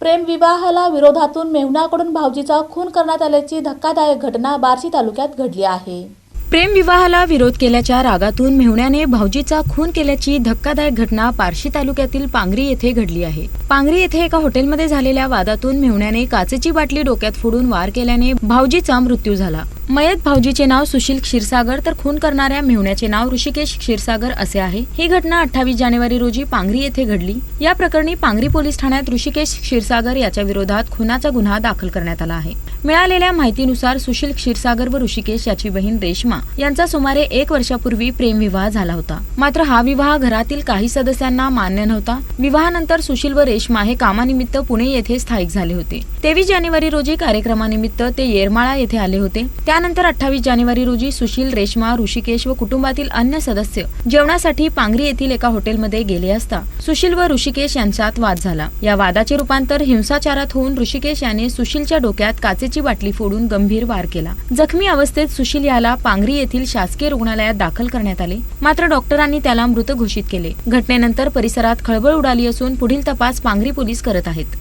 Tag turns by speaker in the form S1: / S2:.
S1: प्रेम विवाहाला विरोधातून मेहुण्याकडून भाऊजीचा खून करण्यात आल्याची धक्कादायक घटना बार्शी तालुक्यात घडली आहे।
S2: प्रेम विवाहाला विरोध केल्याच्या रागातून मेहुण्याने भाऊजीचा खून केल्याची धक्कादायक घटना बार्शी तालुक्यातील पांगरी येथे घडली आहे। पांगरी येथे एका हॉटेलमध्ये झालेल्या वादातून मेहुण्याने काचेची बाटली डोक्यात फोडून वार केल्याने भाऊजीचा मृत्यू झाला। मयत भाऊजीचे नाव सुशील क्षीरसागर तर खून करणाऱ्या मेहुण्याचे नाव ऋषिकेश क्षीरसागर असे आहे। ही घटना 28 जानेवारी रोजी पांगरी येथे घडली। या प्रकरणी पांगरी पोलीस ठाण्यात ऋषिकेश क्षीरसागर याच्या विरोधात खुनाचा गुन्हा दाखल करण्यात आला आहे। मिळालेल्या माहितीनुसार सुशील क्षीरसागर व ऋषिकेश याची बहीण रेश्मा यांचा सुमारे 1 वर्षापूर्वी प्रेमविवाह झाला होता। मात्र हा विवाह घरातील काही सदस्यांना मान्य नव्हता। विवाहानंतर सुशील व रेश्मा हे कामानिमित्त पुणे येथे स्थायिक झाले होते। 23 जानेवारी रोजी कार्यक्रमानिमित्त ते येरमाळा येथे आले होते। त्यानंतर 28 जानेवारी रोजी सुशील, रेश्मा, ऋषिकेश व कुटुंबातील अन्य सदस्य जेवणासाठी पांगरी येथील एका हॉटेलमध्ये गेले असता सुशील व ऋषिकेश यांच्यात वाद झाला। या वादाचे रूपांतर हिंसाचारात होऊन ऋषिकेश याने सुशीलच्या डोक्यात काचेची बाटली फोडून गंभीर वार केला। जखमी अवस्थेत सुशील याला पांगरी येथील शासकीय रुग्णालयात दाखल करण्यात आले। मात्र डॉक्टरांनी त्याला मृत घोषित केले। घटनेनंतर परिसरात खळबळ उडाली असून पुढील तपास पांगरी पोलीस करत आहेत।